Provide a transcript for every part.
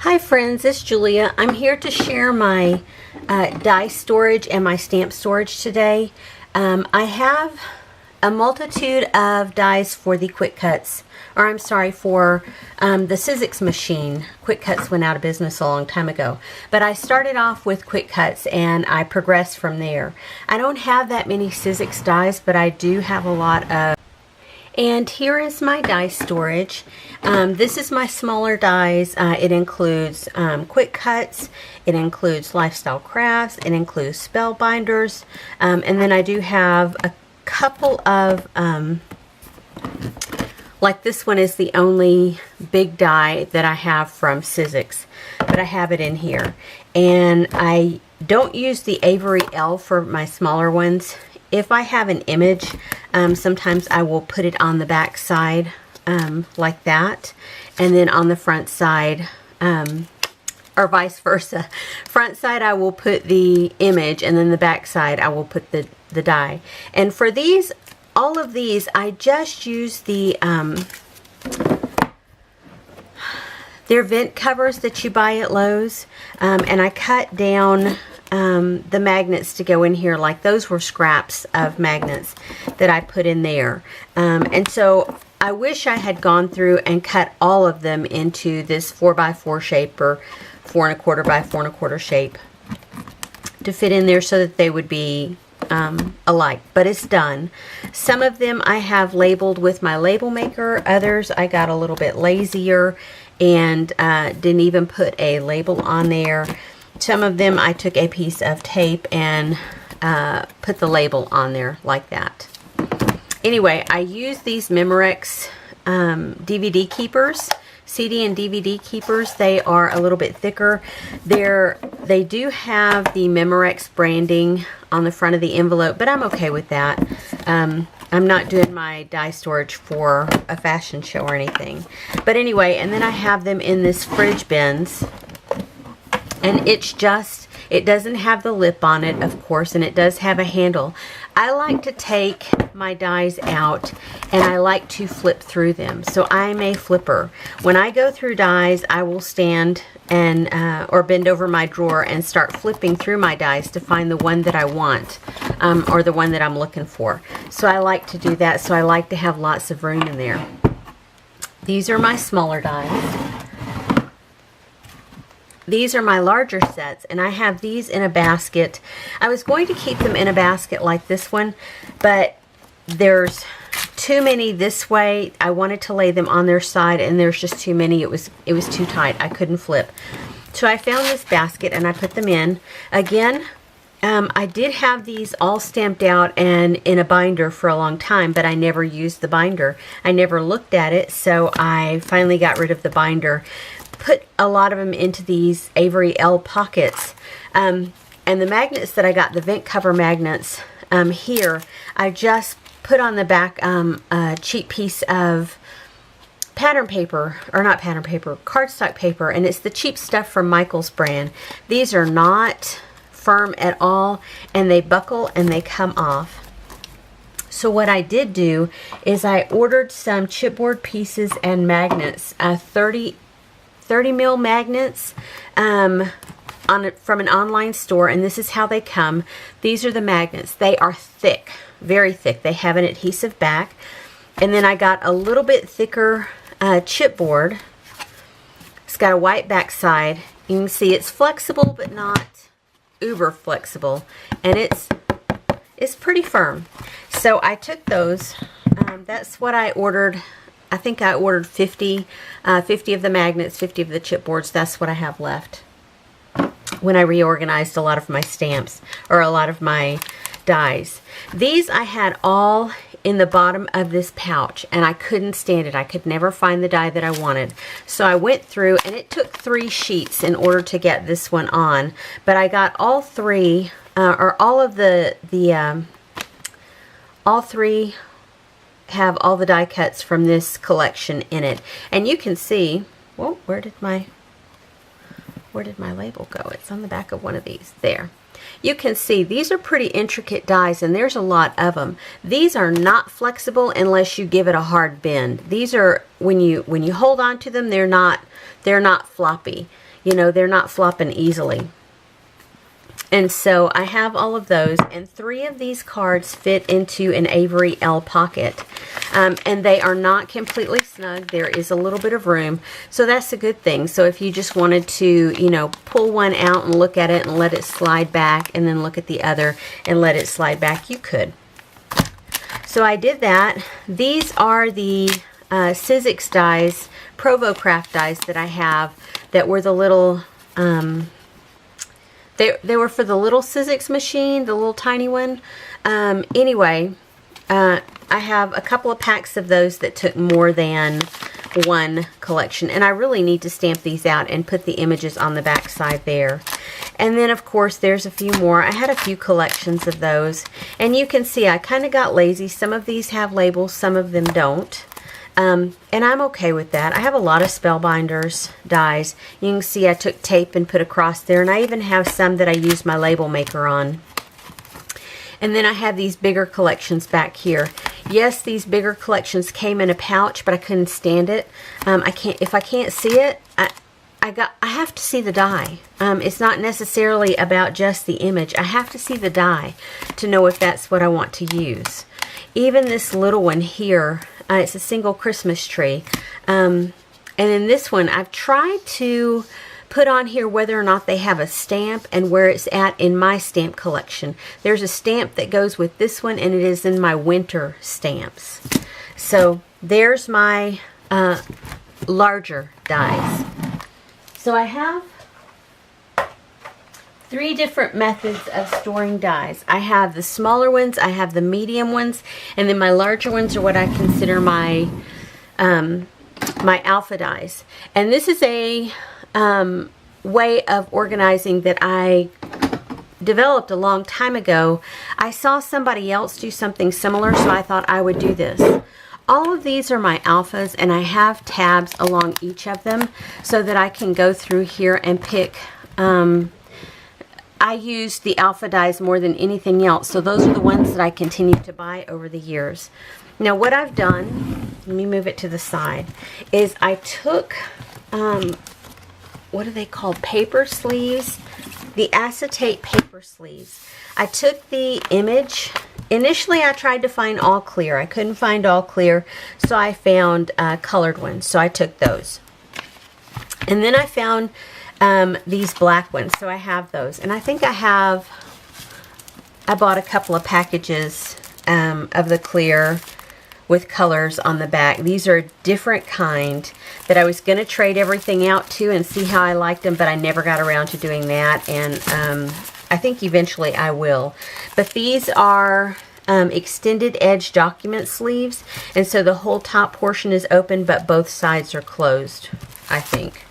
Hi friends, it's Julia. I'm here to share my die storage and my stamp storage today. I have a multitude of dies for the Quick Cuts, or I'm sorry, for the Sizzix machine. Quick Cuts went out of business a long time ago. But I started off with Quick Cuts and I progressed from there. I don't have that many Sizzix dies, but I do have a lot of. And here is my die storage. This is my smaller dies. It includes Quick Cuts, it includes Lifestyle Crafts, it includes Spellbinders, and then I do have a couple of, like this one is the only big die that I have from Sizzix, but I have it in here. And I don't use the Avery L for my smaller ones. If I have an image, sometimes I will put it on the back side like that, and then on the front side, or vice versa. Front side I will put the image, and then the back side I will put the die. And for these, all of these, I just use the they're vent covers that you buy at Lowe's, and I cut down the magnets to go in here. Like those were scraps of magnets that I put in there, and so I wish I had gone through and cut all of them into this 4x4 shape or 4 1/4 by 4 1/4 shape to fit in there so that they would be alike, but it's done. Some of them I have labeled with my label maker, others I got a little bit lazier and didn't even put a label on there. Some of them I took a piece of tape and put the label on there like that. Anyway, I use these Memorex DVD keepers, CD and DVD keepers. They are a little bit thicker. They do have the Memorex branding on the front of the envelope, but I'm okay with that. I'm not doing my die storage for a fashion show or anything. But anyway, and then I have them in this fridge bins. And it's just, it doesn't have the lip on it, of course, and it does have a handle. I like to take my dies out and I like to flip through them. So I'm a flipper. When I go through dies, I will stand and or bend over my drawer and start flipping through my dies to find the one that I want, or the one that I'm looking for. So I like to do that. So I like to have lots of room in there. These are my smaller dies. These are my larger sets, and I have these in a basket. I was going to keep them in a basket like this one, but there's too many this way. I wanted to lay them on their side, and there's just too many. It was too tight. I couldn't flip. So I found this basket, and I put them in. Again, I did have these all stamped out and in a binder for a long time, but I never used the binder. I never looked at it, so I finally got rid of the binder. Put a lot of them into these Avery L pockets, and the magnets that I got, the vent cover magnets, here I just put on the back a cheap piece of pattern paper, or not pattern paper, cardstock paper, and it's the cheap stuff from Michael's brand. These are not firm at all, and they buckle and they come off. So what I did do is I ordered some chipboard pieces and magnets, 30 mil magnets from an online store, and this is how they come. These are the magnets. They are thick, very thick. They have an adhesive back. And then I got a little bit thicker chipboard. It's got a white back side. You can see it's flexible but not uber flexible, and it's pretty firm. So I took those. That's what I ordered. I think I ordered 50 of the magnets, 50 of the chipboards. That's what I have left when I reorganized a lot of my stamps, or a lot of my dies. These I had all in the bottom of this pouch, and I couldn't stand it. I could never find the die that I wanted. So I went through, and it took 3 sheets in order to get this one on. But I got all 3, or all of all 3 have all the die cuts from this collection in it. And you can see, well, where did my label go? It's on the back of one of these. There. You can see these are pretty intricate dies, and there's a lot of them. These are not flexible unless you give it a hard bend. These are, when you hold on to them, they're not floppy. You know, they're not flopping easily. And so I have all of those, and 3 of these cards fit into an Avery L pocket. And they are not completely snug. There is a little bit of room, so that's a good thing. So if you just wanted to, you know, pull one out and look at it and let it slide back, and then look at the other and let it slide back, you could. So I did that. These are the Sizzix dies, Provo Craft dies that I have that were the little... They were for the little Sizzix machine, the little tiny one. Anyway, I have a couple of packs of those that took more than one collection. And I really need to stamp these out and put the images on the back side there. And then, of course, there's a few more. I had a few collections of those. And you can see I kind of got lazy. Some of these have labels, some of them don't. And I'm okay with that. I have a lot of Spellbinders dies. You can see I took tape and put across there, and I even have some that I used my label maker on. And then I have these bigger collections back here. Yes, these bigger collections came in a pouch, but I couldn't stand it. If I can't see it, I have to see the die. It's not necessarily about just the image. I have to see the die to know if that's what I want to use. Even this little one here, it's a single Christmas tree. And in this one, I've tried to put on here whether or not they have a stamp and where it's at in my stamp collection. There's a stamp that goes with this one, and it is in my winter stamps. So there's my larger dies. So I have 3 different methods of storing dies. I have the smaller ones, I have the medium ones, and then my larger ones are what I consider my my alpha dies. And this is a way of organizing that I developed a long time ago. I saw somebody else do something similar, so I thought I would do this. All of these are my alphas, and I have tabs along each of them so that I can go through here and pick. I use the alpha dies more than anything else, so those are the ones that I continue to buy over the years. Now what I've done, let me move it to the side, is I took, what are they called, paper sleeves, the acetate paper sleeves. I took the image. Initially I tried to find all clear. I couldn't find all clear, so I found colored ones, so I took those. And then I found these black ones, so I have those. And I think I bought a couple of packages of the clear with colors on the back. These are a different kind that I was going to trade everything out to and see how I liked them, but I never got around to doing that, and I think eventually I will. But these are extended edge document sleeves, and so the whole top portion is open, but both sides are closed, I think.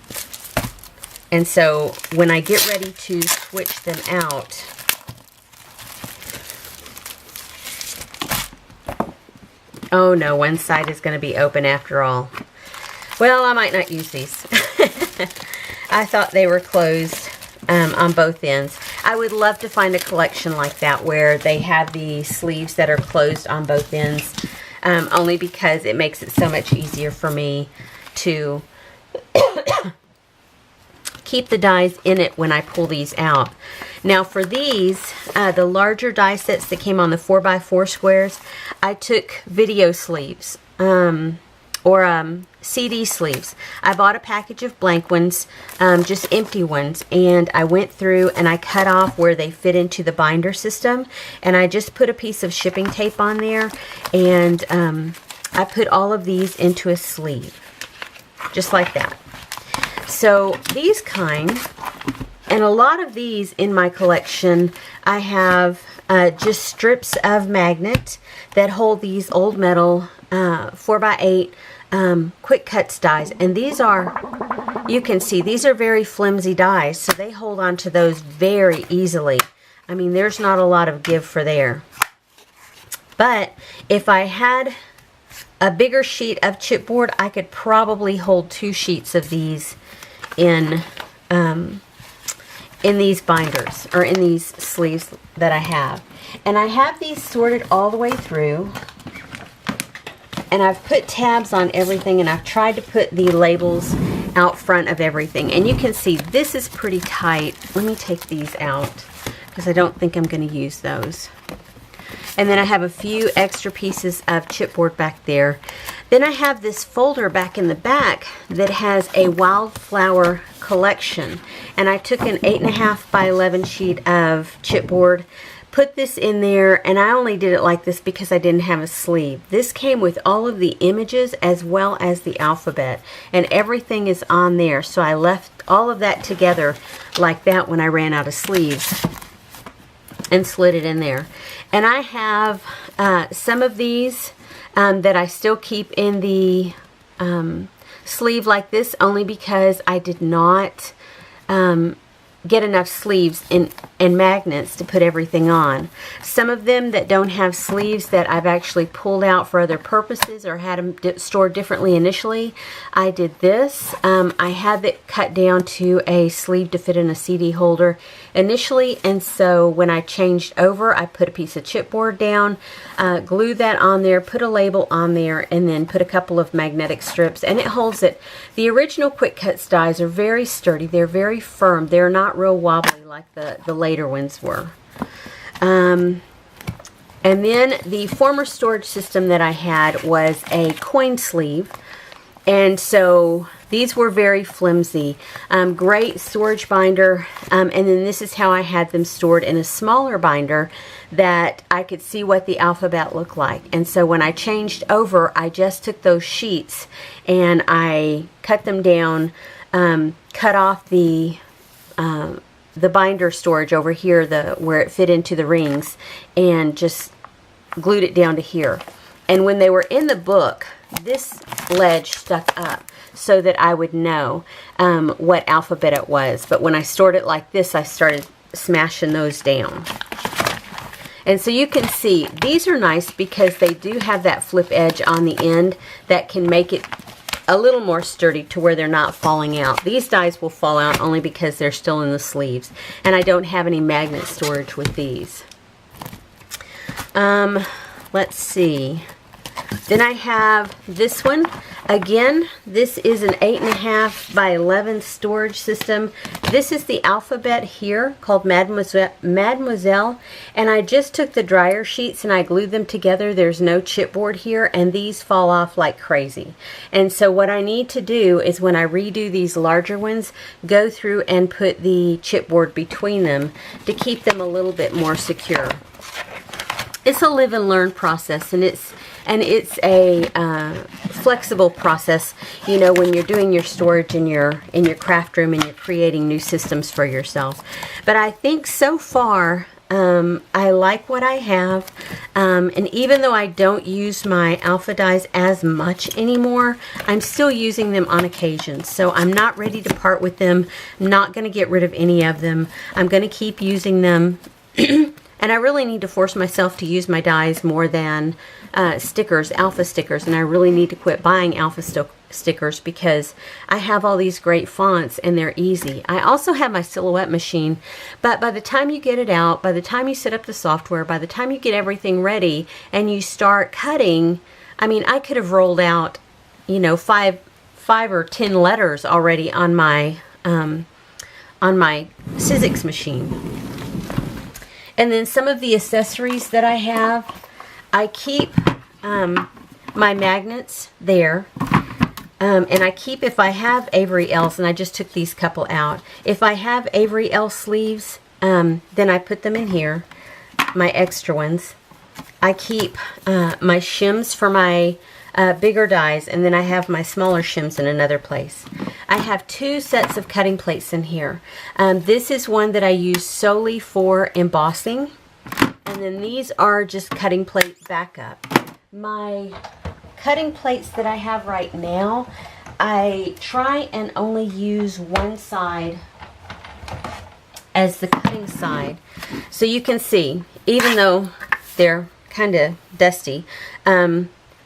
And so when I get ready to switch them out, oh no, one side is going to be open after all. Well, I might not use these. I thought they were closed on both ends. I would love to find a collection like that where they have the sleeves that are closed on both ends, only because it makes it so much easier for me to keep the dies in it when I pull these out. Now for these, the larger die sets that came on the 4x4 squares, I took video sleeves, or CD sleeves. I bought a package of blank ones, just empty ones, and I went through and I cut off where they fit into the binder system, and I just put a piece of shipping tape on there, and I put all of these into a sleeve, just like that. So these kind, and a lot of these in my collection, I have just strips of magnet that hold these old metal 4x8 quick cuts dies, and these are, you can see, these are very flimsy dies, so they hold on to those very easily. I mean, there's not a lot of give for there. But if I had a bigger sheet of chipboard, I could probably hold 2 sheets of these in these binders, or in these sleeves that I have. And I have these sorted all the way through, and I've put tabs on everything, and I've tried to put the labels out front of everything. And you can see this is pretty tight. Let me take these out because I don't think I'm going to use those. And then I have a few extra pieces of chipboard back there. Then I have this folder back in the back that has a wildflower collection. And I took an 8.5 by 11 sheet of chipboard, put this in there, and I only did it like this because I didn't have a sleeve. This came with all of the images as well as the alphabet, and everything is on there. So I left all of that together like that when I ran out of sleeves and slid it in there. And I have some of these that I still keep in the sleeve like this, only because I did not get enough sleeves and magnets to put everything on. Some of them that don't have sleeves that I've actually pulled out for other purposes or had them stored differently initially. I did this. I had it cut down to a sleeve to fit in a CD holder initially, and so when I changed over, I put a piece of chipboard down, glued that on there, put a label on there, and then put a couple of magnetic strips, and it holds it. The original Quick Cuts dies are very sturdy. They're very firm. They're not real wobbly like the later ones were. And then the former storage system that I had was a coin sleeve, and so these were very flimsy. Great storage binder, and then this is how I had them stored in a smaller binder that I could see what the alphabet looked like. And so when I changed over, I just took those sheets and I cut them down, cut off the binder storage over here, where it fit into the rings, and just glued it down to here. And when they were in the book, this ledge stuck up so that I would know what alphabet it was. But when I stored it like this, I started smashing those down. And so you can see these are nice because they do have that flip edge on the end that can make it a little more sturdy to where they're not falling out. These dies will fall out only because they're still in the sleeves, and I don't have any magnet storage with these. Let's see. Then I have this one. Again, this is an 8.5 by 11 storage system. This is the alphabet here called Mademoiselle, and I just took the dryer sheets and I glued them together. There's no chipboard here, and these fall off like crazy. And so what I need to do is, when I redo these larger ones, go through and put the chipboard between them to keep them a little bit more secure. It's a live and learn process, and it's a flexible process, you know, when you're doing your storage in your craft room and you're creating new systems for yourself. But I think so far I like what I have, and even though I don't use my alpha dies as much anymore, I'm still using them on occasion. So I'm not ready to part with them. I'm not going to get rid of any of them. I'm going to keep using them. And I really need to force myself to use my dies more than stickers, alpha stickers, and I really need to quit buying alpha stickers because I have all these great fonts and they're easy. I also have my silhouette machine, but by the time you get it out, by the time you set up the software, by the time you get everything ready and you start cutting, I mean, I could have rolled out, you know, five or 10 letters already on my Sizzix machine. And then some of the accessories that I have, I keep my magnets there. And I keep, if I have Avery Ells, and I just took these couple out, if I have Avery Elle sleeves, then I put them in here, my extra ones. I keep my shims for my bigger dies, and then I have my smaller shims in another place. I have 2 sets of cutting plates in here. This is one that I use solely for embossing, and then these are just cutting plate backup. My cutting plates that I have right now, I try and only use one side as the cutting side. So you can see, even though they're kind of dusty,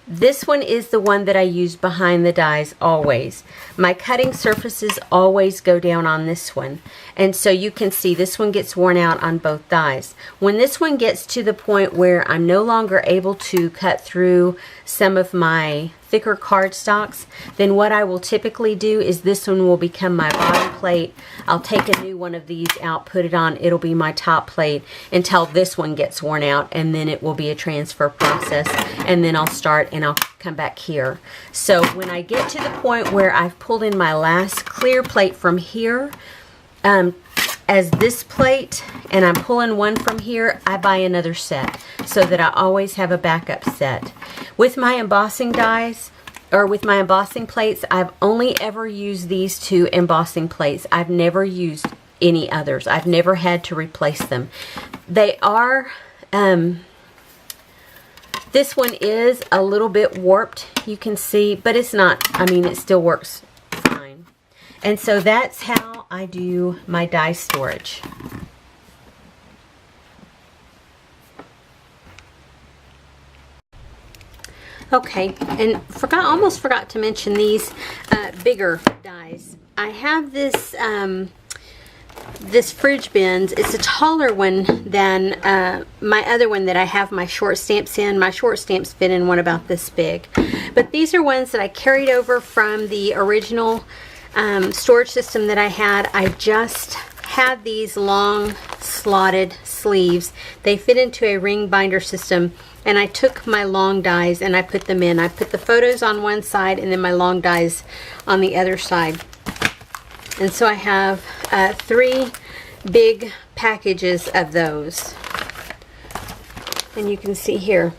this one is the one that I use behind the dies always. My cutting surfaces always go down on this one. And so you can see this one gets worn out on both dies. When this one gets to the point where I'm no longer able to cut through some of my thicker cardstocks, then what I will typically do is this one will become my bottom plate. I'll take a new one of these out, put it on, it'll be my top plate until this one gets worn out, and then it will be a transfer process, and then I'll start and I'll come back here. So when I get to the point where I've pulled in my last clear plate from here, as this plate, and I'm pulling one from here, I buy another set so that I always have a backup set. With my embossing dies, or with my embossing plates, I've only ever used these two embossing plates. I've never used any others. I've never had to replace them. They are, this one is a little bit warped, you can see, but it's not, I mean, it still works fine. And so that's how I do my die storage. Okay, and almost forgot to mention these bigger dies. I have this this fridge bins. It's a taller one than my other one that I have my short stamps in. My short stamps fit in one about this big. But these are ones that I carried over from the original storage system that I had. I just had these long slotted sleeves. They fit into a ring binder system, and I took my long dies and I put them in. I put the photos on one side and then my long dies on the other side. And so I have 3 big packages of those. And you can see here,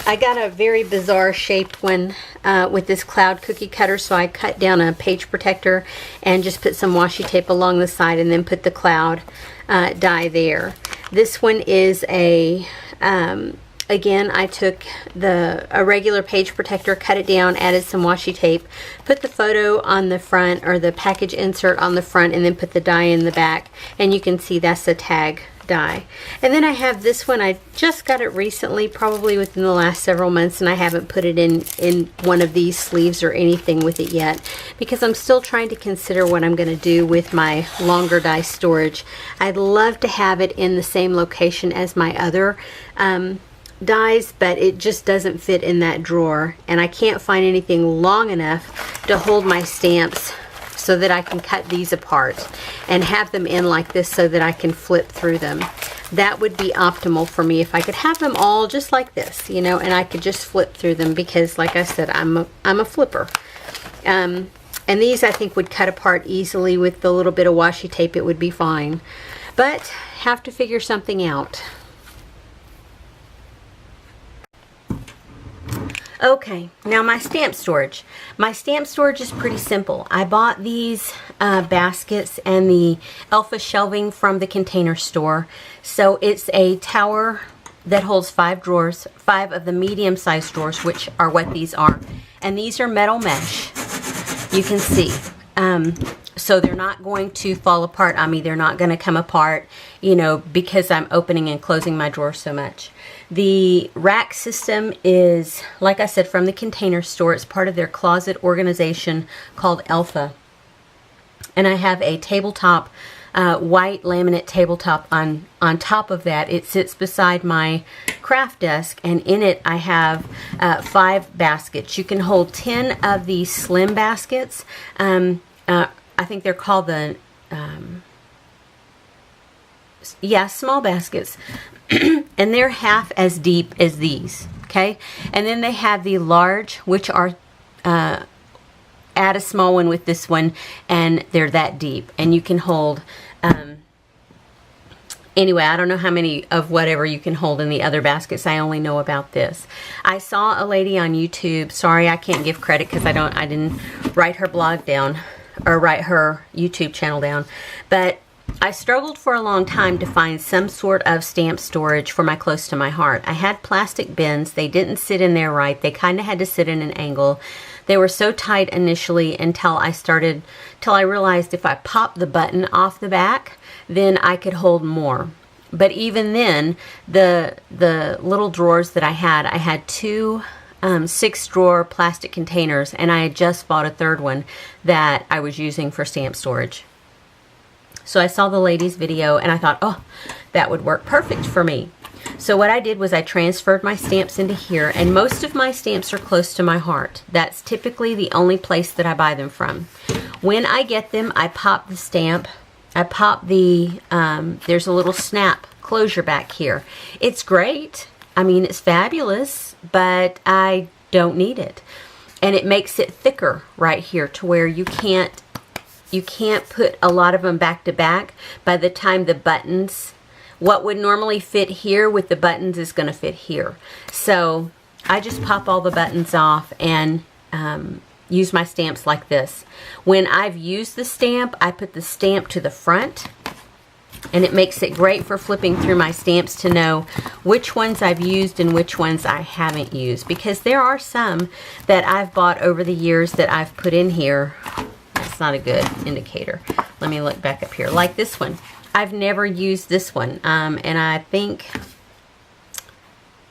I got a very bizarre shaped one with this cloud cookie cutter, so I cut down a page protector and just put some washi tape along the side and then put the cloud die there. This one is a, again, I took a regular page protector, cut it down, added some washi tape, put the photo on the front, or the package insert on the front, and then put the die in the back, and you can see that's the tag die. And then I have this one. I just got it recently, probably within the last several months, and I haven't put it in one of these sleeves or anything with it yet, because I'm still trying to consider what I'm going to do with my longer die storage. I'd love to have it in the same location as my other dies, but it just doesn't fit in that drawer, and I can't find anything long enough to hold my stamps so that I can cut these apart and have them in like this so that I can flip through them. That would be optimal for me if I could have them all just like this, you know, and I could just flip through them, because like I said, I'm a flipper. And these I think would cut apart easily with the little bit of washi tape. It would be fine, but have to figure something out. Okay, now my stamp storage. My stamp storage is pretty simple. I bought these baskets and the Elfa shelving from the Container Store. So it's a tower that holds 5 drawers, 5 of the medium-sized drawers, which are what these are. And these are metal mesh, you can see. So they're not going to fall apart on me. They're not going to come apart, you know, because I'm opening and closing my drawer so much. The rack system is, like I said, from the Container Store. It's part of their closet organization called Elfa. And I have a tabletop, white laminate tabletop on top of that. It sits beside my craft desk, and in it I have 5 baskets. You can hold 10 of these slim baskets. I think they're called the, small baskets. And they're half as deep as these, okay? And then they have the large, which are, add a small one with this one, and they're that deep. And you can hold, anyway, I don't know how many of whatever you can hold in the other baskets. I only know about this. I saw a lady on YouTube, sorry I can't give credit because I didn't write her blog down, or write her YouTube channel down, but I struggled for a long time to find some sort of stamp storage for my close to my heart. I had plastic bins. They didn't sit in there right. They kind of had to sit in an angle. They were so tight initially till I realized if I popped the button off the back, then I could hold more. But even then, the little drawers that I had 2 6-drawer plastic containers, and I had just bought a 3rd one that I was using for stamp storage. So I saw the lady's video and I thought, oh, that would work perfect for me. So what I did was I transferred my stamps into here, and most of my stamps are close to my heart. That's typically the only place that I buy them from. When I get them, I pop the stamp. I pop the, there's a little snap closure back here. It's great. I mean, it's fabulous, but I don't need it. And it makes it thicker right here to where you can't put a lot of them back to back. By the time the buttons, what would normally fit here with the buttons is going to fit here. So I just pop all the buttons off and use my stamps like this. When I've used the stamp, I put the stamp to the front, and it makes it great for flipping through my stamps to know which ones I've used and which ones I haven't used, because there are some that I've bought over the years that I've put in here. That's not a good indicator. Let me look back up here. Like this one. I've never used this one, and I think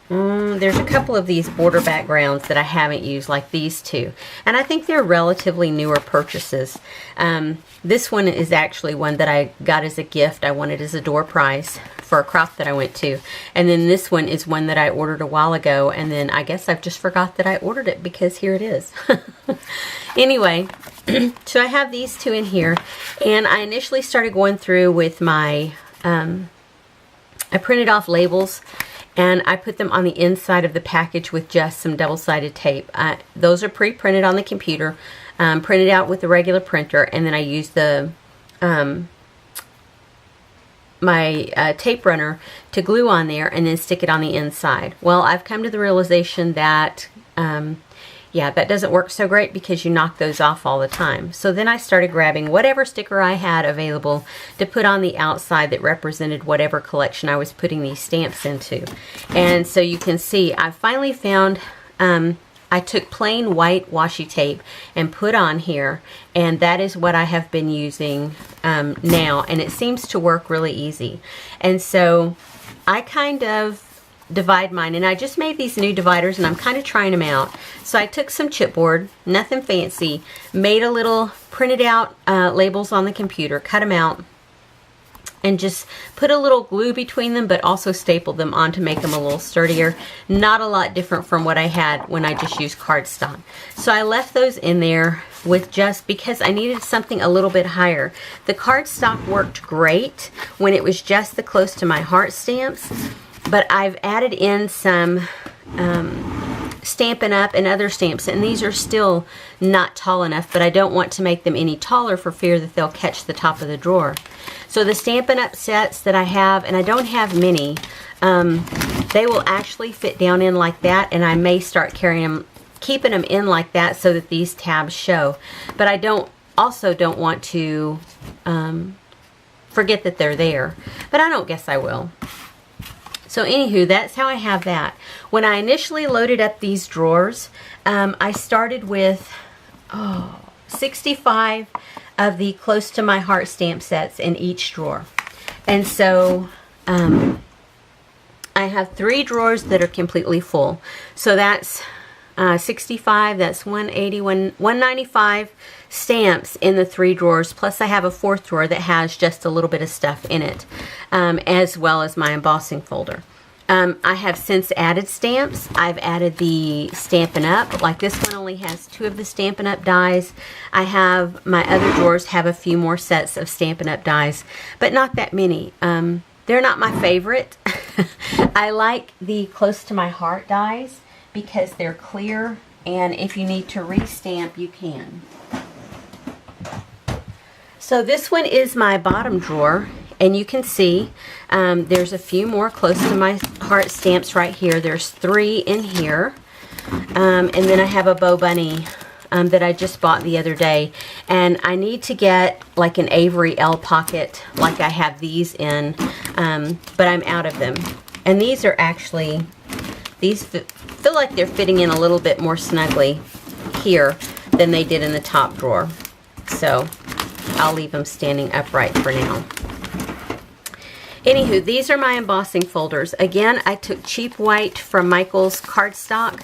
there's a couple of these border backgrounds that I haven't used, like these two, and I think they're relatively newer purchases. This one is actually one that I got as a gift. I wanted as a door prize for a crop that I went to, and then this one is one that I ordered a while ago, and then I guess I've just forgot that I ordered it because here it is. Anyway, so I have these two in here, and I initially started going through with my, I printed off labels, and I put them on the inside of the package with just some double-sided tape. Those are pre-printed on the computer, printed out with the regular printer, and then I used the my tape runner to glue on there and then stick it on the inside. Well, I've come to the realization that yeah, that doesn't work so great because you knock those off all the time. So then I started grabbing whatever sticker I had available to put on the outside that represented whatever collection I was putting these stamps into. And so you can see I finally found, I took plain white washi tape and put on here, and that is what I have been using now, and it seems to work really easy. And so I kind of divide mine, and I just made these new dividers, and I'm kind of trying them out. So I took some chipboard, nothing fancy, made a little printed out labels on the computer, cut them out, and just put a little glue between them, but also stapled them on to make them a little sturdier. Not a lot different from what I had when I just used cardstock. So I left those in there with just because I needed something a little bit higher. The cardstock worked great when it was just the close to my heart stamps, but I've added in some Stampin' Up! And other stamps, and these are still not tall enough, but I don't want to make them any taller for fear that they'll catch the top of the drawer. So the Stampin' Up! Sets that I have, and I don't have many, they will actually fit down in like that, and I may start carrying them, keeping them in like that so that these tabs show. But I also don't want to forget that they're there, but I don't guess I will. So anywho, that's how I have that. When I initially loaded up these drawers, I started with 65 of the close to my heart stamp sets in each drawer. And so I have 3 drawers that are completely full. So that's 65, that's 180, 195 stamps in the 3 drawers, plus I have a 4th drawer that has just a little bit of stuff in it, as well as my embossing folder. I have since added stamps. I've added the Stampin' Up! Like this one only has 2 of the Stampin' Up! Dies. I have, my other drawers have a few more sets of Stampin' Up! Dies, but not that many. They're not my favorite. I like the close to my heart dies because they're clear, and if you need to re-stamp, you can. So this one is my bottom drawer, and you can see there's a few more close to my heart stamps right here. There's 3 in here, and then I have a Bow Bunny that I just bought the other day, and I need to get like an Avery L pocket like I have these in, but I'm out of them. And these are actually, these feel like they're fitting in a little bit more snugly here than they did in the top drawer. So I'll leave them standing upright for now. Anywho, these are my embossing folders. Again, I took cheap white from Michael's cardstock,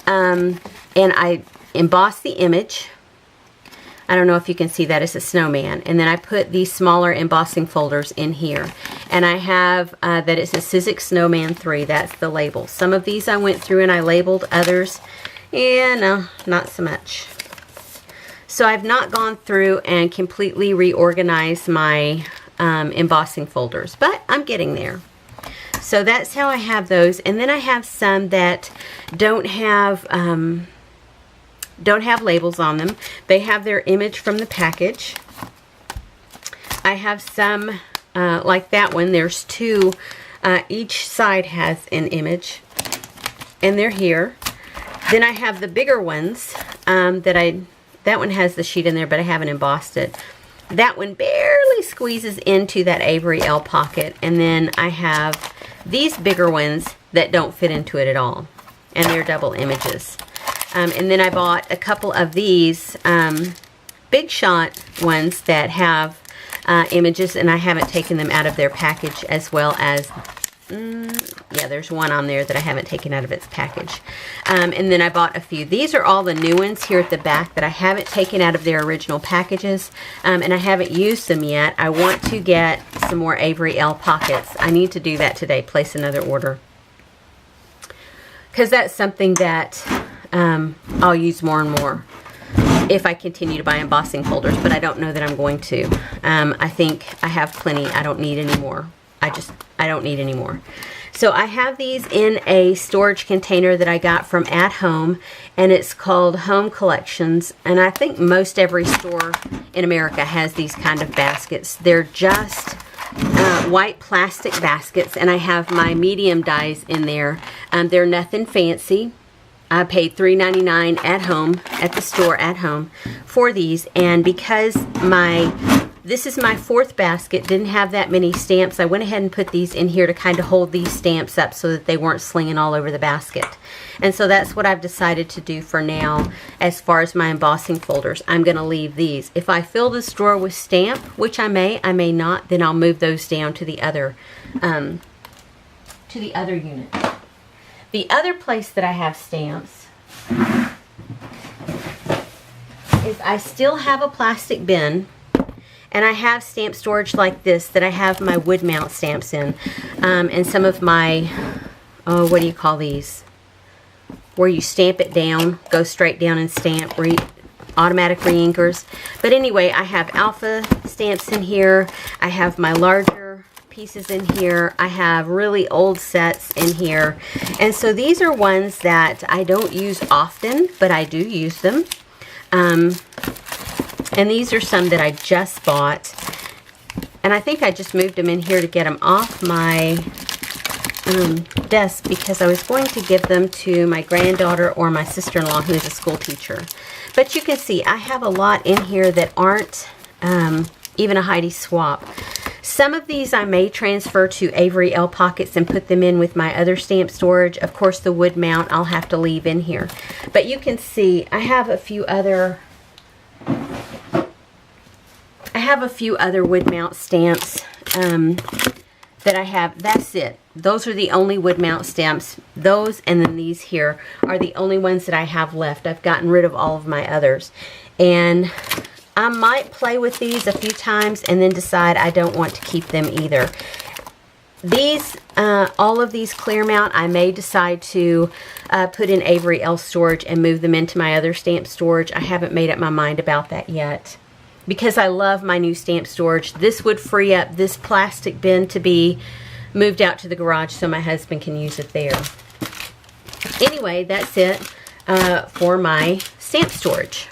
and I embossed the image. I don't know if you can see that. It's a snowman. And then I put these smaller embossing folders in here. And I have that it's a Sizzix Snowman 3. That's the label. Some of these I went through and I labeled. Others, yeah, no, not so much. So I've not gone through and completely reorganized my embossing folders, but I'm getting there. So that's how I have those. And then I have some that don't have labels on them. They have their image from the package. I have some like that one. There's two. Each side has an image, and they're here. Then I have the bigger ones that one has the sheet in there, but I haven't embossed it. That one barely squeezes into that Avery Elle pocket. And then I have these bigger ones that don't fit into it at all. And they're double images. And then I bought a couple of these Big Shot ones that have images, and I haven't taken them out of their package, as well as, yeah, there's one on there that I haven't taken out of its package. And then I bought a few. These are all the new ones here at the back that I haven't taken out of their original packages, and I haven't used them yet. I want to get some more Avery Elle pockets. I need to do that today, place another order, because that's something that I'll use more and more if I continue to buy embossing folders, but I don't know that I'm going to. I think I have plenty. I don't need any more. I don't need any more. So I have these in a storage container that I got from At Home, and it's called Home Collections. And I think most every store in America has these kind of baskets. They're just white plastic baskets, and I have my medium dies in there. They're nothing fancy. I paid $3.99 at home, at the store At Home, for these. And because this is my fourth basket, didn't have that many stamps, I went ahead and put these in here to kind of hold these stamps up so that they weren't slinging all over the basket. And so that's what I've decided to do for now as far as my embossing folders. I'm going to leave these. If I fill this drawer with stamp, which I may not, then I'll move those down to the other unit. The other place that I have stamps is I still have a plastic bin, and I have stamp storage like this that I have my wood mount stamps in, and some of my, what do you call these? Where you stamp it down, go straight down and stamp, automatic re-inkers. But anyway, I have alpha stamps in here. I have my larger pieces in here. I have really old sets in here. And so these are ones that I don't use often, but I do use them. And these are some that I just bought. And I think I just moved them in here to get them off my desk, because I was going to give them to my granddaughter or my sister-in-law, who is a school teacher. But you can see I have a lot in here that aren't even a Heidi swap. Some of these I may transfer to Avery Elle pockets and put them in with my other stamp storage. Of course, the wood mount I'll have to leave in here. But you can see I have a few other wood mount stamps that I have. That's it. Those are the only wood mount stamps. Those and then these here are the only ones that I have left. I've gotten rid of all of my others. And I might play with these a few times and then decide I don't want to keep them either. These, all of these clear mount, I may decide to put in Avery Elle storage and move them into my other stamp storage. I haven't made up my mind about that yet, because I love my new stamp storage. This would free up this plastic bin to be moved out to the garage so my husband can use it there. Anyway, that's it for my stamp storage.